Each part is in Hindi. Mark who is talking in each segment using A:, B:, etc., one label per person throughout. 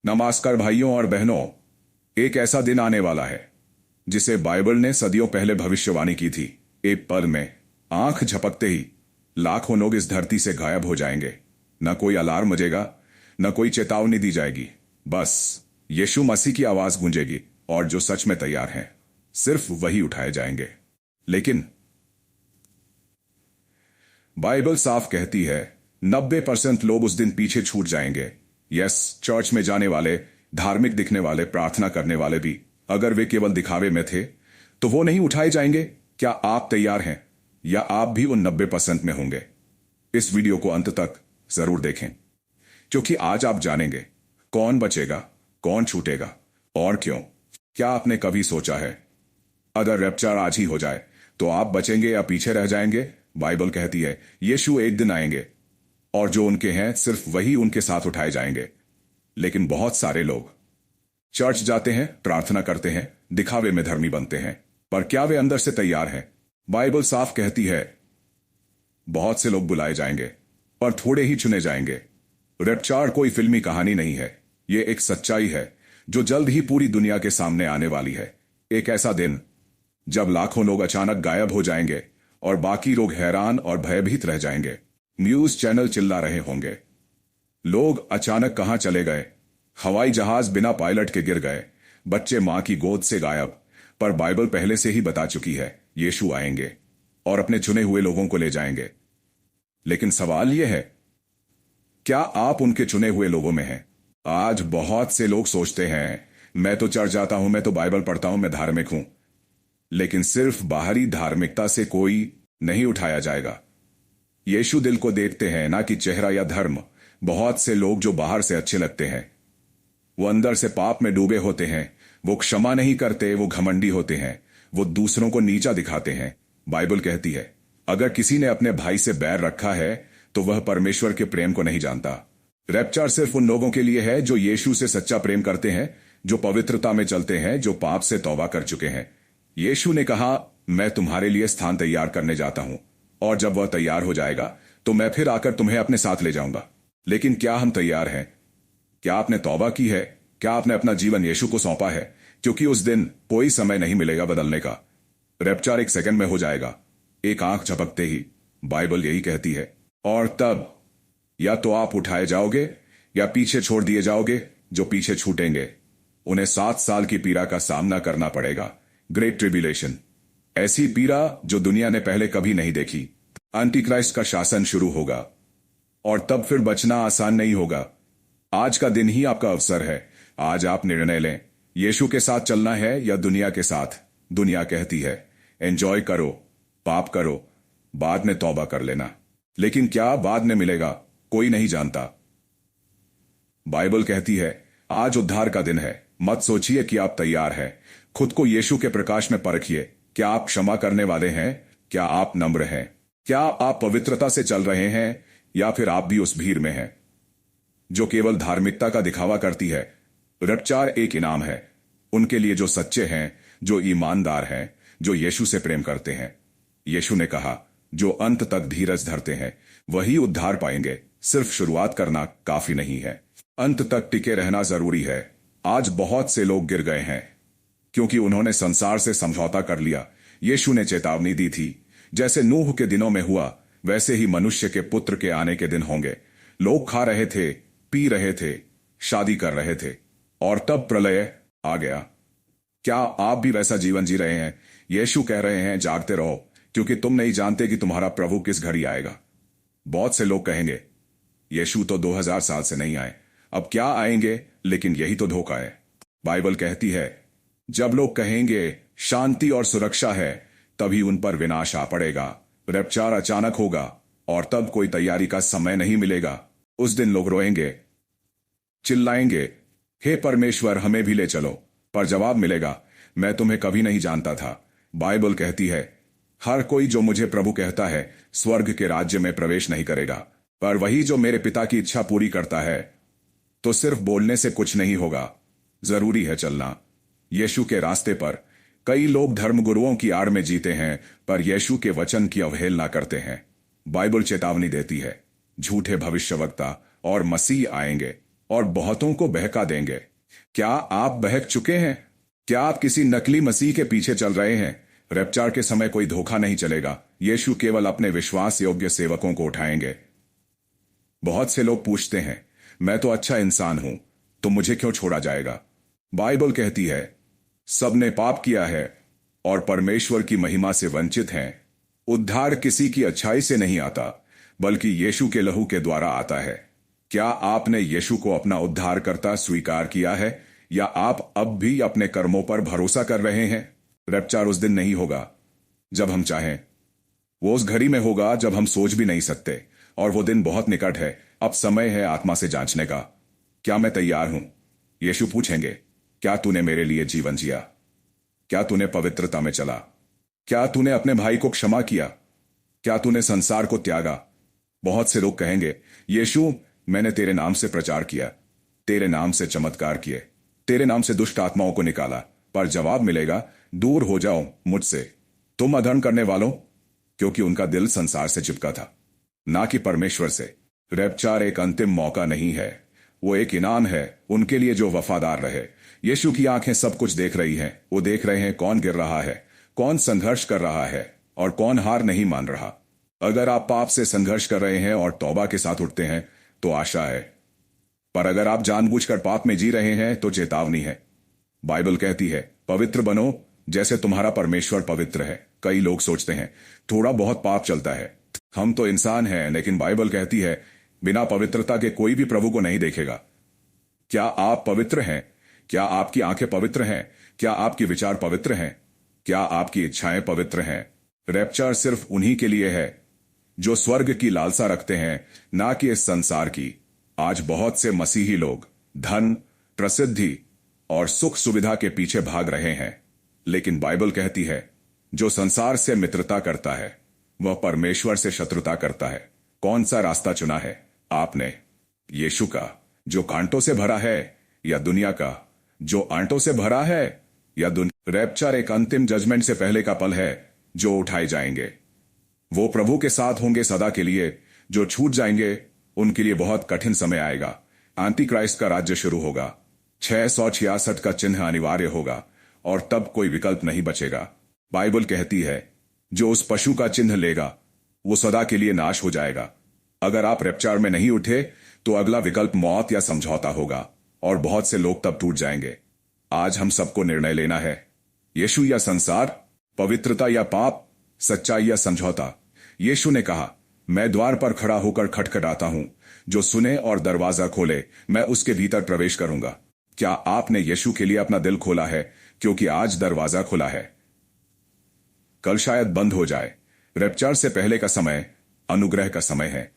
A: नमस्कार भाइयों और बहनों। एक ऐसा दिन आने वाला है जिसे बाइबल ने सदियों पहले भविष्यवाणी की थी। एक पल में, आंख झपकते ही लाखों लोग इस धरती से गायब हो जाएंगे। न कोई अलार्म बजेगा, न कोई चेतावनी दी जाएगी। बस यीशु मसीह की आवाज गूंजेगी और जो सच में तैयार हैं सिर्फ वही उठाए जाएंगे। लेकिन बाइबल साफ कहती है 90% लोग उस दिन पीछे छूट जाएंगे। यस, चर्च में जाने वाले, धार्मिक दिखने वाले, प्रार्थना करने वाले भी, अगर वे केवल दिखावे में थे तो वो नहीं उठाए जाएंगे। क्या आप तैयार हैं या आप भी उन 90% में होंगे? इस वीडियो को अंत तक जरूर देखें, क्योंकि आज आप जानेंगे कौन बचेगा, कौन छूटेगा और क्यों। क्या आपने कभी सोचा है अगर रैप्चर आज ही हो जाए तो आप बचेंगे या पीछे रह जाएंगे? बाइबल कहती है यीशु एक दिन आएंगे और जो उनके हैं सिर्फ वही उनके साथ उठाए जाएंगे। लेकिन बहुत सारे लोग चर्च जाते हैं, प्रार्थना करते हैं, दिखावे में धर्मी बनते हैं, पर क्या वे अंदर से तैयार हैं? बाइबल साफ कहती है बहुत से लोग बुलाए जाएंगे पर थोड़े ही चुने जाएंगे। रैप्चर कोई फिल्मी कहानी नहीं है, ये एक सच्चाई है जो जल्द ही पूरी दुनिया के सामने आने वाली है। एक ऐसा दिन जब लाखों लोग अचानक गायब हो जाएंगे और बाकी लोग हैरान और भयभीत रह जाएंगे। न्यूज चैनल चिल्ला रहे होंगे, लोग अचानक कहां चले गए, हवाई जहाज बिना पायलट के गिर गए, बच्चे मां की गोद से गायब। पर बाइबल पहले से ही बता चुकी है यीशु आएंगे और अपने चुने हुए लोगों को ले जाएंगे। लेकिन सवाल यह है, क्या आप उनके चुने हुए लोगों में हैं? आज बहुत से लोग सोचते हैं मैं तो चर्च जाता हूं, मैं तो बाइबल पढ़ता हूं, मैं धार्मिक हूं। लेकिन सिर्फ बाहरी धार्मिकता से कोई नहीं उठाया जाएगा। यीशु दिल को देखते हैं, ना कि चेहरा या धर्म। बहुत से लोग जो बाहर से अच्छे लगते हैं वो अंदर से पाप में डूबे होते हैं। वो क्षमा नहीं करते, वो घमंडी होते हैं, वो दूसरों को नीचा दिखाते हैं। बाइबल कहती है अगर किसी ने अपने भाई से बैर रखा है तो वह परमेश्वर के प्रेम को नहीं जानता। रैप्चर सिर्फ उन लोगों के लिए है जो यीशु से सच्चा प्रेम करते हैं, जो पवित्रता में चलते हैं, जो पाप से तौबा कर चुके हैं। यीशु ने कहा मैं तुम्हारे लिए स्थान तैयार करने जाता हूं और जब वह तैयार हो जाएगा तो मैं फिर आकर तुम्हें अपने साथ ले जाऊंगा। लेकिन क्या हम तैयार हैं? क्या आपने तौबा की है? क्या आपने अपना जीवन यीशु को सौंपा है? क्योंकि उस दिन कोई समय नहीं मिलेगा बदलने का। रैप्चर एक सेकंड में हो जाएगा, एक आंख झपकते ही। बाइबल यही कहती है। और तब या तो आप उठाए जाओगे या पीछे छोड़ दिए जाओगे। जो पीछे छूटेंगे उन्हें 7 साल की पीड़ा का सामना करना पड़ेगा। ग्रेट ट्रिब्यूलेशन, ऐसी पीड़ा जो दुनिया ने पहले कभी नहीं देखी। एंटीक्राइस्ट का शासन शुरू होगा और तब फिर बचना आसान नहीं होगा। आज का दिन ही आपका अवसर है। आज आप निर्णय लें, यीशु के साथ चलना है या दुनिया के साथ। दुनिया कहती है एंजॉय करो, पाप करो, बाद में तौबा कर लेना। लेकिन क्या बाद में मिलेगा कोई नहीं जानता। बाइबल कहती है आज उद्धार का दिन है। मत सोचिए कि आप तैयार हैं। खुद को यीशु के प्रकाश में परखिए। क्या आप क्षमा करने वाले हैं? क्या आप नम्र हैं? क्या आप पवित्रता से चल रहे हैं या फिर आप भी उस भीड़ में हैं जो केवल धार्मिकता का दिखावा करती है? रैप्चर एक इनाम है उनके लिए जो सच्चे हैं, जो ईमानदार हैं, जो यीशु से प्रेम करते हैं। यीशु ने कहा जो अंत तक धीरज धरते हैं वही उद्धार पाएंगे। सिर्फ शुरुआत करना काफी नहीं है, अंत तक टिके रहना जरूरी है। आज बहुत से लोग गिर गए हैं क्योंकि उन्होंने संसार से समझौता कर लिया। यीशु ने चेतावनी दी थी जैसे नूह के दिनों में हुआ वैसे ही मनुष्य के पुत्र के आने के दिन होंगे। लोग खा रहे थे, पी रहे थे, शादी कर रहे थे और तब प्रलय आ गया। क्या आप भी वैसा जीवन जी रहे हैं? यीशु कह रहे हैं जागते रहो क्योंकि तुम नहीं जानते कि तुम्हारा प्रभु किस घड़ी आएगा। बहुत से लोग कहेंगे यीशु तो 2000 साल से नहीं आए, अब क्या आएंगे? लेकिन यही तो धोखा है। बाइबल कहती है जब लोग कहेंगे शांति और सुरक्षा है तभी उन पर विनाश आ पड़ेगा। रैप्चर अचानक होगा और तब कोई तैयारी का समय नहीं मिलेगा। उस दिन लोग रोएंगे, चिल्लाएंगे, हे परमेश्वर हमें भी ले चलो। पर जवाब मिलेगा मैं तुम्हें कभी नहीं जानता था। बाइबल कहती है हर कोई जो मुझे प्रभु कहता है स्वर्ग के राज्य में प्रवेश नहीं करेगा, पर वही जो मेरे पिता की इच्छा पूरी करता है। तो सिर्फ बोलने से कुछ नहीं होगा, जरूरी है चलना। यीशु के रास्ते पर कई लोग धर्मगुरुओं की आड़ में जीते हैं पर यीशु के वचन की अवहेलना करते हैं। बाइबल चेतावनी देती है झूठे भविष्यवक्ता और मसीह आएंगे और बहुतों को बहका देंगे। क्या आप बहक चुके हैं? क्या आप किसी नकली मसीह के पीछे चल रहे हैं? रैप्चर के समय कोई धोखा नहीं चलेगा। यीशु केवल अपने विश्वास योग्य सेवकों को उठाएंगे। बहुत से लोग पूछते हैं, मैं तो अच्छा इंसान हूं, तो मुझे क्यों छोड़ा जाएगा? बाइबल कहती है, सबने पाप किया है और परमेश्वर की महिमा से वंचित हैं। उद्धार किसी की अच्छाई से नहीं आता, बल्कि यीशु के लहू के द्वारा आता है। क्या आपने यीशु को अपना उद्धारकर्ता स्वीकार किया है, या आप अब भी अपने कर्मों पर भरोसा कर रहे हैं? रैप्चर उस दिन नहीं होगा जब हम चाहें, वो उस घड़ी में होगा जब हम सोच भी नहीं सकते, और वो दिन बहुत निकट है। अब समय है आत्मा से जांचने का। क्या मैं तैयार हूं? यीशु पूछेंगे, क्या तूने मेरे लिए जीवन जिया? क्या तूने पवित्रता में चला? क्या तूने अपने भाई को क्षमा किया? क्या तूने संसार को त्यागा? बहुत से लोग कहेंगे, यीशु, मैंने तेरे नाम से प्रचार किया, तेरे नाम से चमत्कार किए, तेरे नाम से दुष्ट आत्माओं को निकाला। पर जवाब मिलेगा, दूर हो जाओ मुझसे, तुम अधर्म करने वालों, क्योंकि उनका दिल संसार से चिपका था, ना कि परमेश्वर से। रैप्चर एक अंतिम मौका नहीं है, वो एक इनाम है उनके लिए जो वफादार रहे। यीशु की आंखें सब कुछ देख रही हैं। वो देख रहे हैं कौन गिर रहा है, कौन संघर्ष कर रहा है, और कौन हार नहीं मान रहा। अगर आप पाप से संघर्ष कर रहे हैं और तौबा के साथ उठते हैं तो आशा है, पर अगर आप जानबूझकर पाप में जी रहे हैं तो चेतावनी है। बाइबल कहती है, पवित्र बनो जैसे तुम्हारा परमेश्वर पवित्र है। कई लोग सोचते हैं थोड़ा बहुत पाप चलता है, हम तो इंसान हैं, लेकिन बाइबल कहती है बिना पवित्रता के कोई भी प्रभु को नहीं देखेगा। क्या आप पवित्र हैं? क्या आपकी आंखें पवित्र हैं? क्या आपके विचार पवित्र हैं? क्या आपकी इच्छाएं पवित्र हैं? रैप्चर सिर्फ उन्हीं के लिए है जो स्वर्ग की लालसा रखते हैं, ना कि इस संसार की। आज बहुत से मसीही लोग धन, प्रसिद्धि और सुख सुविधा के पीछे भाग रहे हैं, लेकिन बाइबल कहती है जो संसार से मित्रता करता है वह परमेश्वर से शत्रुता करता है। कौन सा रास्ता चुना है आपने? यीशु का जो कांटों से भरा है, या दुनिया का जो आंटों से भरा है, या रैप्चर एक अंतिम जजमेंट से पहले का पल है जो उठाए जाएंगे। वो प्रभु के साथ होंगे सदा के लिए। जो छूट जाएंगे उनके लिए बहुत कठिन समय आएगा। एंटी क्राइस्ट का राज्य शुरू होगा। 666 का चिन्ह अनिवार्य होगा और तब कोई विकल्प नहीं बचेगा। बाइबल कहती है जो उस पशु का चिन्ह लेगा वो सदा के लिए नाश हो जाएगा। अगर आप रैप्चर में नहीं उठे तो अगला विकल्प मौत या समझौता होगा, और बहुत से लोग तब टूट जाएंगे। आज हम सबको निर्णय लेना है, यीशु या संसार, पवित्रता या पाप, सच्चाई या समझौता। यीशु ने कहा, मैं द्वार पर खड़ा होकर खटखटाता हूं, जो सुने और दरवाजा खोले मैं उसके भीतर प्रवेश करूंगा। क्या आपने यीशु के लिए अपना दिल खोला है? क्योंकि आज दरवाजा खुला है, कल शायद बंद हो जाए। रैप्चर से पहले का समय अनुग्रह का समय है,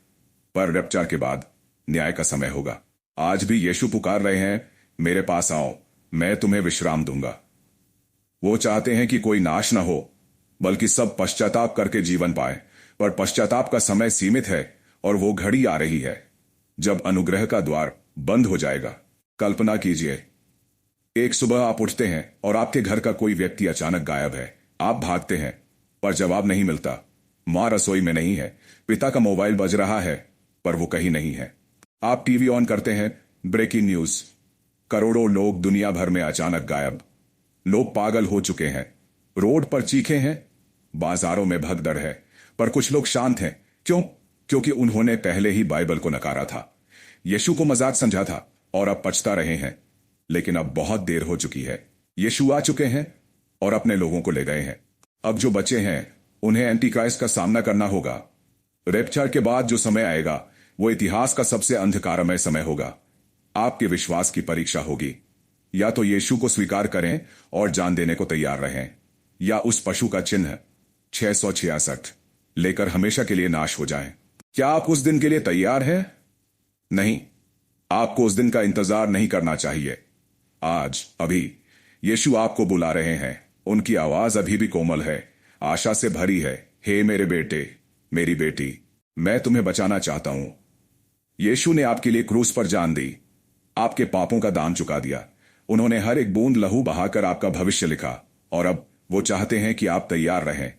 A: पर रैप्चर के बाद न्याय का समय होगा। आज भी यीशु पुकार रहे हैं, मेरे पास आओ, मैं तुम्हें विश्राम दूंगा। वो चाहते हैं कि कोई नाश न हो, बल्कि सब पश्चाताप करके जीवन पाए। पर पश्चाताप का समय सीमित है, और वो घड़ी आ रही है जब अनुग्रह का द्वार बंद हो जाएगा। कल्पना कीजिए, एक सुबह आप उठते हैं और आपके घर का कोई व्यक्ति अचानक गायब है। आप भागते हैं, पर जवाब नहीं मिलता। मां रसोई में नहीं है, पिता का मोबाइल बज रहा है, पर वो कहीं नहीं है। आप टीवी ऑन करते हैं, ब्रेकिंग न्यूज, करोड़ों लोग दुनिया भर में अचानक गायब। लोग पागल हो चुके हैं, रोड पर चीखे हैं, बाजारों में भगदड़ है, पर कुछ लोग शांत हैं। क्यों? क्योंकि उन्होंने पहले ही बाइबल को नकारा था, यीशु को मजाक समझा था, और अब पछता रहे हैं। लेकिन अब बहुत देर हो चुकी है। यीशु आ चुके हैं और अपने लोगों को ले गए हैं। अब जो बचे हैं उन्हें एंटी क्राइस्ट का सामना करना होगा। रैप्चर के बाद जो समय आएगा वो इतिहास का सबसे अंधकारमय समय होगा। आपके विश्वास की परीक्षा होगी। या तो यीशु को स्वीकार करें और जान देने को तैयार रहें, या उस पशु का चिन्ह 666 लेकर हमेशा के लिए नाश हो जाएं। क्या आप उस दिन के लिए तैयार हैं? नहीं, आपको उस दिन का इंतजार नहीं करना चाहिए। आज, अभी यीशु आपको बुला रहे हैं। उनकी आवाज अभी भी कोमल है, आशा से भरी है। हे मेरे बेटे, मेरी बेटी, मैं तुम्हें बचाना चाहता हूं। यीशु ने आपके लिए क्रूस पर जान दी, आपके पापों का दाम चुका दिया। उन्होंने हर एक बूंद लहू बहाकर आपका भविष्य लिखा, और अब वो चाहते हैं कि आप तैयार रहें।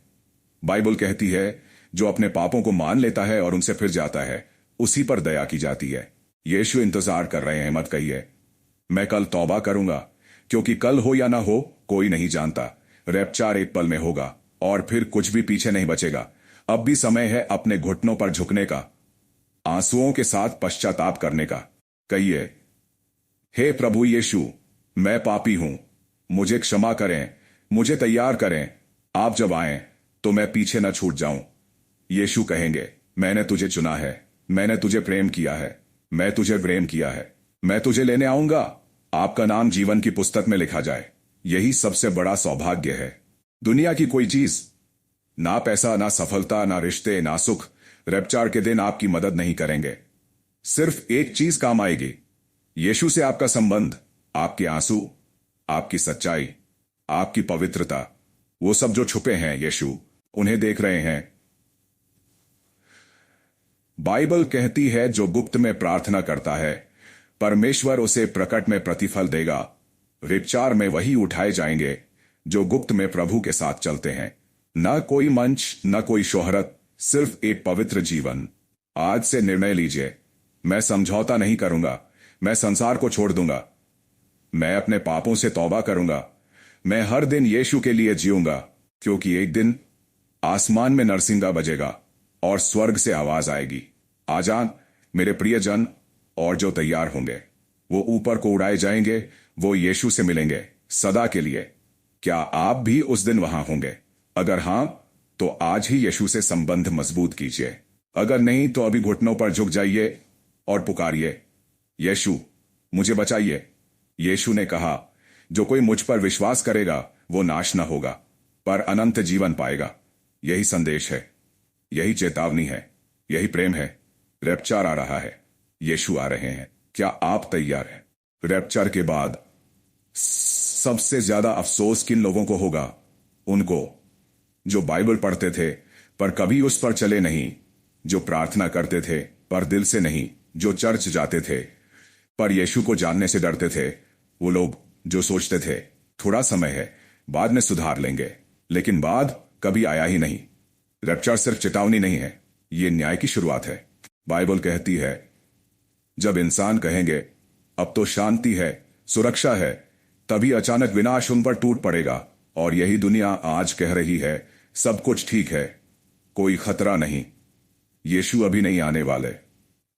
A: बाइबल कहती है जो अपने पापों को मान लेता है और उनसे फिर जाता है, उसी पर दया की जाती है। यीशु इंतजार कर रहे हैं, मत कहिए मैं कल तौबा करूंगा, क्योंकि कल हो या ना हो कोई नहीं जानता। रैप्चर एक पल में होगा और फिर कुछ भी पीछे नहीं बचेगा। अब भी समय है अपने घुटनों पर झुकने का, आंसुओं के साथ पश्चाताप करने का। कहिए, हे प्रभु यीशु, मैं पापी हूं, मुझे क्षमा करें, मुझे तैयार करें। आप जब आएं तो मैं पीछे न छूट जाऊं। यीशु कहेंगे, मैंने तुझे चुना है, मैंने तुझे प्रेम किया है, मैं तुझे प्रेम किया है, मैं तुझे लेने आऊंगा। आपका नाम जीवन की पुस्तक में लिखा जाए। यही सबसे बड़ा सौभाग्य है। दुनिया की कोई चीज, ना पैसा, ना सफलता, ना रिश्ते, ना सुख, रैप्चर के दिन आपकी मदद नहीं करेंगे। सिर्फ एक चीज काम आएगी, यीशु से आपका संबंध, आपके आंसू, आपकी सच्चाई, आपकी पवित्रता। वो सब जो छुपे हैं, यीशु उन्हें देख रहे हैं। बाइबल कहती है, जो गुप्त में प्रार्थना करता है परमेश्वर उसे प्रकट में प्रतिफल देगा। रैप्चर में वही उठाए जाएंगे जो गुप्त में प्रभु के साथ चलते हैं। न कोई मंच, न कोई शोहरत, सिर्फ एक पवित्र जीवन। आज से निर्णय लीजिए, मैं समझौता नहीं करूंगा, मैं संसार को छोड़ दूंगा, मैं अपने पापों से तौबा करूंगा, मैं हर दिन यीशु के लिए जीऊंगा, क्योंकि एक दिन आसमान में नरसिंगा बजेगा और स्वर्ग से आवाज आएगी, आजान मेरे प्रियजन। और जो तैयार होंगे वो ऊपर को उड़ाए जाएंगे, वो यीशु से मिलेंगे सदा के लिए। क्या आप भी उस दिन वहां होंगे? अगर हां, तो आज ही यीशु से संबंध मजबूत कीजिए। अगर नहीं, तो अभी घुटनों पर झुक जाइए और पुकारिए, यीशु मुझे बचाइए। यीशु ने कहा, जो कोई मुझ पर विश्वास करेगा वो नाश न होगा पर अनंत जीवन पाएगा। यही संदेश है, यही चेतावनी है, यही प्रेम है। रैप्चर आ रहा है, यीशु आ रहे हैं। क्या आप तैयार हैं? रैप्चर के बाद सबसे ज्यादा अफसोस किन लोगों को होगा? उनको जो बाइबल पढ़ते थे पर कभी उस पर चले नहीं, जो प्रार्थना करते थे पर दिल से नहीं, जो चर्च जाते थे पर यीशु को जानने से डरते थे। वो लोग जो सोचते थे थोड़ा समय है, बाद में सुधार लेंगे, लेकिन बाद कभी आया ही नहीं। रैप्चर सिर्फ चेतावनी नहीं है, ये न्याय की शुरुआत है। बाइबल कहती है, जब इंसान कहेंगे अब तो शांति है, सुरक्षा है, तभी अचानक विनाश उन पर टूट पड़ेगा। और यही दुनिया आज कह रही है, सब कुछ ठीक है, कोई खतरा नहीं, यीशु अभी नहीं आने वाले।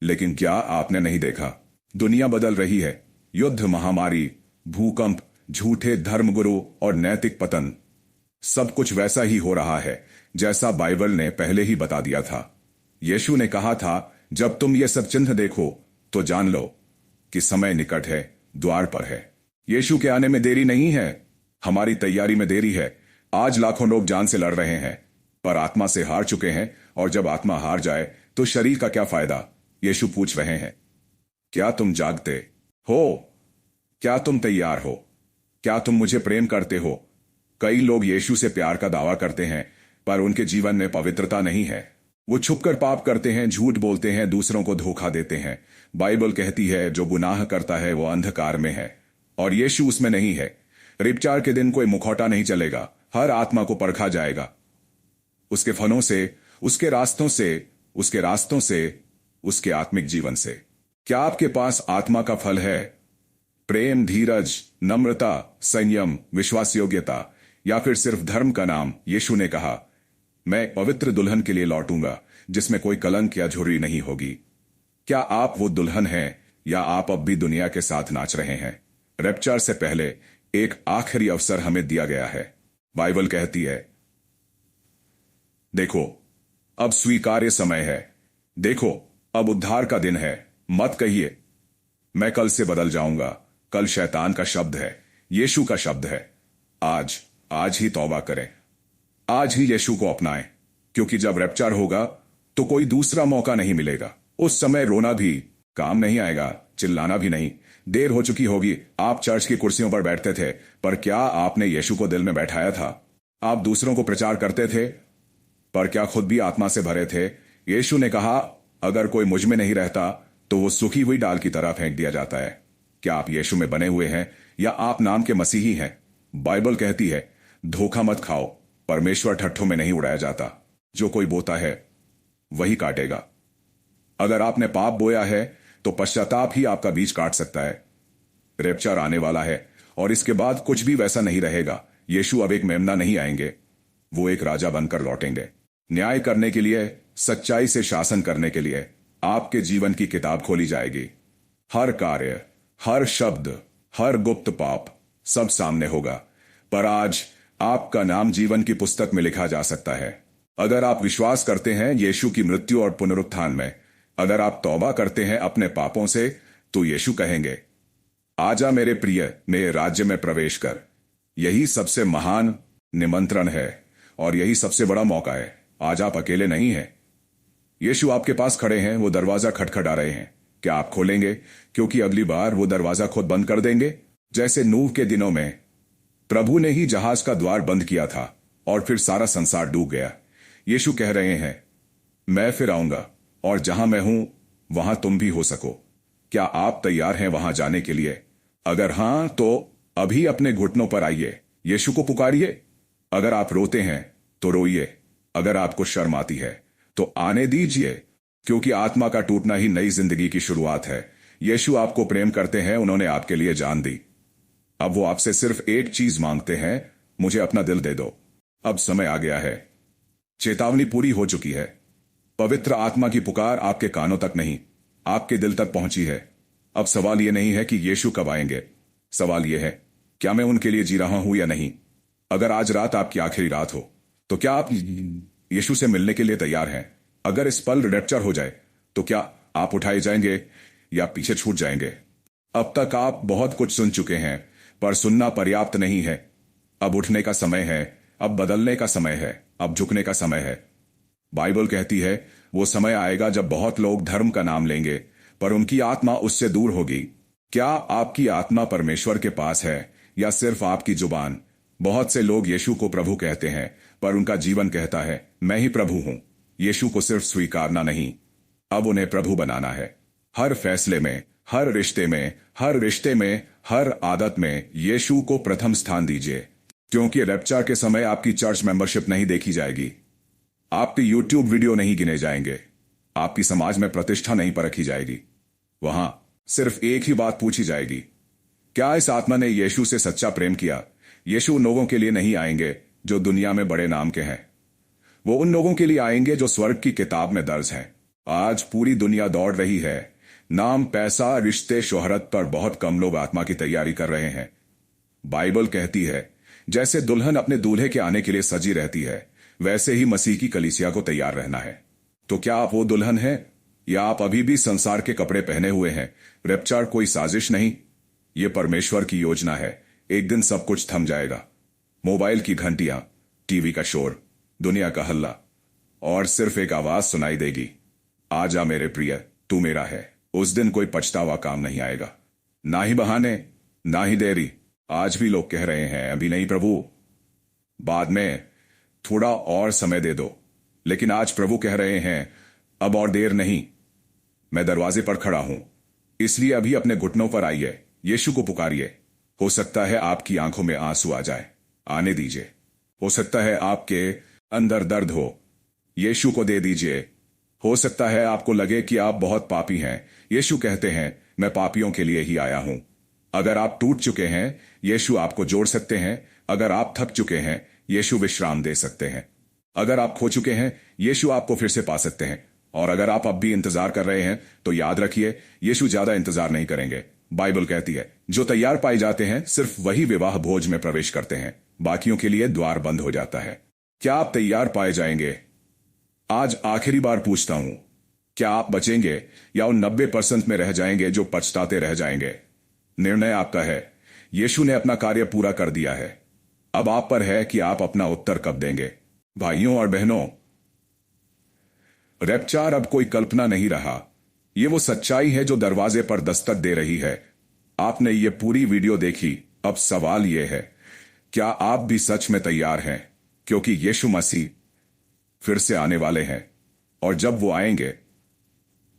A: लेकिन क्या आपने नहीं देखा, दुनिया बदल रही है। युद्ध, महामारी, भूकंप, झूठे धर्मगुरु और नैतिक पतन, सब कुछ वैसा ही हो रहा है जैसा बाइबल ने पहले ही बता दिया था। यीशु ने कहा था, जब तुम ये सब चिन्ह देखो तो जान लो कि समय निकट है, द्वार पर है। यीशु के आने में देरी नहीं है, हमारी तैयारी में देरी है। आज लाखों लोग जान से लड़ रहे हैं पर आत्मा से हार चुके हैं, और जब आत्मा हार जाए तो शरीर का क्या फायदा? यीशु पूछ रहे हैं, क्या तुम जागते हो? क्या तुम तैयार हो? क्या तुम मुझे प्रेम करते हो? कई लोग यीशु से प्यार का दावा करते हैं पर उनके जीवन में पवित्रता नहीं है। वो छुपकर पाप करते हैं, झूठ बोलते हैं, दूसरों को धोखा देते हैं। बाइबल कहती है, जो गुनाह करता है वो अंधकार में है और यीशु उसमें नहीं है। रैप्चर के दिन कोई मुखौटा नहीं चलेगा, हर आत्मा को परखा जाएगा उसके फलों से, उसके रास्तों से, उसके रास्तों से, उसके आत्मिक जीवन से। क्या आपके पास आत्मा का फल है? प्रेम, धीरज, नम्रता, संयम, विश्वास योग्यता, या फिर सिर्फ धर्म का नाम? यीशु ने कहा, मैं एक पवित्र दुल्हन के लिए लौटूंगा जिसमें कोई कलंक या झुर्री नहीं होगी। क्या आप वो दुल्हन हैं या आप अब भी दुनिया के साथ नाच रहे हैं? रैप्चर से पहले एक आखिरी अवसर हमें दिया गया है। बाइबल कहती है, देखो अब स्वीकार्य समय है, देखो अब उद्धार का दिन है। मत कहिए मैं कल से बदल जाऊंगा, कल शैतान का शब्द है, यीशु का शब्द है। आज ही तौबा करें, आज ही यीशु को अपनाएं, क्योंकि जब रैप्चर होगा तो कोई दूसरा मौका नहीं मिलेगा। उस समय रोना भी काम नहीं आएगा, चिल्लाना भी नहीं। देर हो चुकी होगी। आप चर्च की कुर्सियों पर बैठते थे पर क्या आपने यीशु को दिल में बैठाया था? आप दूसरों को प्रचार करते थे पर क्या खुद भी आत्मा से भरे थे? यीशु ने कहा, अगर कोई मुझ में नहीं रहता तो वो सूखी हुई डाल की तरह फेंक दिया जाता है। क्या आप यीशु में बने हुए हैं या आप नाम के मसीही हैं? बाइबल कहती है, धोखा मत खाओ, परमेश्वर ठट्ठों में नहीं उड़ाया जाता। जो कोई बोता है वही काटेगा। अगर आपने पाप बोया है तो पश्चाताप ही आपका बीज काट सकता है। रैप्चर आने वाला है और इसके बाद कुछ भी वैसा नहीं रहेगा। यीशु अब एक मेमना नहीं आएंगे, वो एक राजा बनकर लौटेंगे, न्याय करने के लिए, सच्चाई से शासन करने के लिए। आपके जीवन की किताब खोली जाएगी। हर कार्य, हर शब्द, हर गुप्त पाप सब सामने होगा। पर आज आपका नाम जीवन की पुस्तक में लिखा जा सकता है अगर आप विश्वास करते हैं यीशु की मृत्यु और पुनरुत्थान में। अगर आप तौबा करते हैं अपने पापों से, तो यीशु कहेंगे, आजा मेरे प्रिय, मेरे राज्य में प्रवेश कर। यही सबसे महान निमंत्रण है और यही सबसे बड़ा मौका है। आज आप अकेले नहीं हैं। यीशु आपके पास खड़े हैं, वो दरवाजा खटखटा रहे हैं। क्या आप खोलेंगे? क्योंकि अगली बार वो दरवाजा खुद बंद कर देंगे, जैसे नूह के दिनों में प्रभु ने ही जहाज का द्वार बंद किया था और फिर सारा संसार डूब गया। यीशु कह रहे हैं, मैं फिर आऊंगा और जहां मैं हूं वहां तुम भी हो सको। क्या आप तैयार हैं वहां जाने के लिए? अगर हां, तो अभी अपने घुटनों पर आइए, यीशु को पुकारिए। अगर आप रोते हैं तो रोइए। अगर आपको शर्म आती है तो आने दीजिए, क्योंकि आत्मा का टूटना ही नई जिंदगी की शुरुआत है। यीशु आपको प्रेम करते हैं, उन्होंने आपके लिए जान दी। अब वो आपसे सिर्फ एक चीज मांगते हैं, मुझे अपना दिल दे दो। अब समय आ गया है, चेतावनी पूरी हो चुकी है। पवित्र आत्मा की पुकार आपके कानों तक नहीं, आपके दिल तक पहुंची है। अब सवाल यह नहीं है कि यीशु कब आएंगे, सवाल यह है, क्या मैं उनके लिए जी रहा हूं या नहीं। अगर आज रात आपकी आखिरी रात हो, तो क्या आप यीशु से मिलने के लिए तैयार हैं? अगर इस पल रैप्चर हो जाए, तो क्या आप उठाए जाएंगे या पीछे छूट जाएंगे? अब तक आप बहुत कुछ सुन चुके हैं, पर सुनना पर्याप्त नहीं है। अब उठने का समय है, अब बदलने का समय है, अब झुकने का समय है। बाइबल कहती है, वो समय आएगा जब बहुत लोग धर्म का नाम लेंगे, पर उनकी आत्मा उससे दूर होगी। क्या आपकी आत्मा परमेश्वर के पास है या सिर्फ आपकी जुबान? बहुत से लोग यीशु को प्रभु कहते हैं, पर उनका जीवन कहता है, मैं ही प्रभु हूं। यीशु को सिर्फ स्वीकारना नहीं, अब उन्हें प्रभु बनाना है। हर फैसले में, हर रिश्ते में, हर रिश्ते में, हर आदत में यीशु को प्रथम स्थान दीजिए। क्योंकि रैप्चर के समय आपकी चर्च मेंबरशिप नहीं देखी जाएगी, आपके यूट्यूब वीडियो नहीं गिने जाएंगे, आपकी समाज में प्रतिष्ठा नहीं परखी जाएगी। वहां सिर्फ एक ही बात पूछी जाएगी, क्या इस आत्मा ने यीशु से सच्चा प्रेम किया? यीशु उन लोगों के लिए नहीं आएंगे जो दुनिया में बड़े नाम के हैं, वो उन लोगों के लिए आएंगे जो स्वर्ग की किताब में दर्ज हैं। आज पूरी दुनिया दौड़ रही है, नाम, पैसा, रिश्ते, शोहरत पर बहुत कम लोग आत्मा की तैयारी कर रहे हैं। बाइबल कहती है, जैसे दुल्हन अपने दूल्हे के आने के लिए सजी रहती है, वैसे ही मसीह की कलीसिया को तैयार रहना है। तो क्या आप वो दुल्हन हैं या आप अभी भी संसार के कपड़े पहने हुए हैं? रैप्चर कोई साजिश नहीं, ये परमेश्वर की योजना है। एक दिन सब कुछ थम जाएगा, मोबाइल की घंटियां, टीवी का शोर, दुनिया का हल्ला, और सिर्फ एक आवाज सुनाई देगी, आजा मेरे प्रिय, तू मेरा है। उस दिन कोई पछतावा काम नहीं आएगा, ना ही बहाने, ना ही देरी। आज भी लोग कह रहे हैं, अभी नहीं प्रभु, बाद में, थोड़ा और समय दे दो। लेकिन आज प्रभु कह रहे हैं, अब और देर नहीं, मैं दरवाजे पर खड़ा हूं, इसलिए अभी अपने घुटनों पर आइए, यीशु को पुकारिए। हो सकता है आपकी आंखों में आंसू आ जाए, आने दीजिए। हो सकता है आपके अंदर दर्द हो, यीशु को दे दीजिए। हो सकता है आपको लगे कि आप बहुत पापी हैं, यीशु कहते हैं, मैं पापियों के लिए ही आया हूं। अगर आप टूट चुके हैं, यीशु आपको जोड़ सकते हैं। अगर आप थक चुके हैं, यीशु विश्राम दे सकते हैं। अगर आप खो चुके हैं, यीशु आपको फिर से पा सकते हैं। और अगर आप अब भी इंतजार कर रहे हैं, तो याद रखिए, यीशु ज्यादा इंतजार नहीं करेंगे। बाइबल कहती है, जो तैयार पाए जाते हैं, सिर्फ वही विवाह भोज में प्रवेश करते हैं, बाकियों के लिए द्वार बंद हो जाता है। क्या आप तैयार पाए जाएंगे? आज आखिरी बार पूछता हूं, क्या आप बचेंगे या उन 90% में रह जाएंगे जो पछताते रह जाएंगे? निर्णय आपका है। यीशु ने अपना कार्य पूरा कर दिया है, अब आप पर है कि आप अपना उत्तर कब देंगे। भाइयों और बहनों, रैप्चर अब कोई कल्पना नहीं रहा, ये वो सच्चाई है जो दरवाजे पर दस्तक दे रही है। आपने ये पूरी वीडियो देखी, अब सवाल ये है, क्या आप भी सच में तैयार हैं? क्योंकि यीशु मसीह फिर से आने वाले हैं, और जब वो आएंगे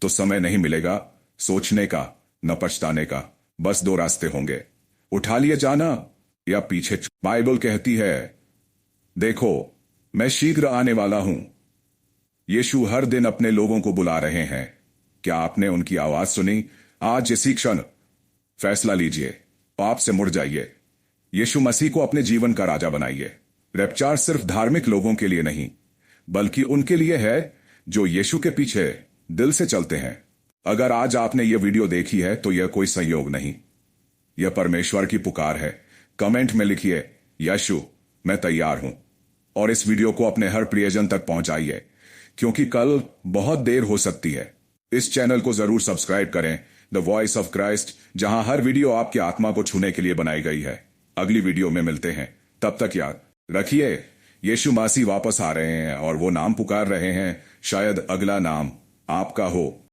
A: तो समय नहीं मिलेगा सोचने का, न पछताने का। बस दो रास्ते होंगे, उठा लिए जाना या पीछे। बाइबल कहती है, देखो मैं शीघ्र आने वाला हूं। यीशु हर दिन अपने लोगों को बुला रहे हैं। क्या आपने उनकी आवाज सुनी? आज इसी क्षण फैसला लीजिए, पाप से मुड़ जाइए, यीशु मसीह को अपने जीवन का राजा बनाइए। रैप्चर सिर्फ धार्मिक लोगों के लिए नहीं, बल्कि उनके लिए है जो यीशु के पीछे दिल से चलते हैं। अगर आज आपने यह वीडियो देखी है तो यह कोई संयोग नहीं, यह परमेश्वर की पुकार है। कमेंट में लिखिए, यीशु मैं तैयार हूं, और इस वीडियो को अपने हर प्रियजन तक पहुंचाइए, क्योंकि कल बहुत देर हो सकती है। इस चैनल को जरूर सब्सक्राइब करें, द वॉइस ऑफ क्राइस्ट, जहां हर वीडियो आपकी आत्मा को छूने के लिए बनाई गई है। अगली वीडियो में मिलते हैं, तब तक याद रखिए, यीशु मसीह वापस आ रहे हैं और वो नाम पुकार रहे हैं, शायद अगला नाम आपका हो।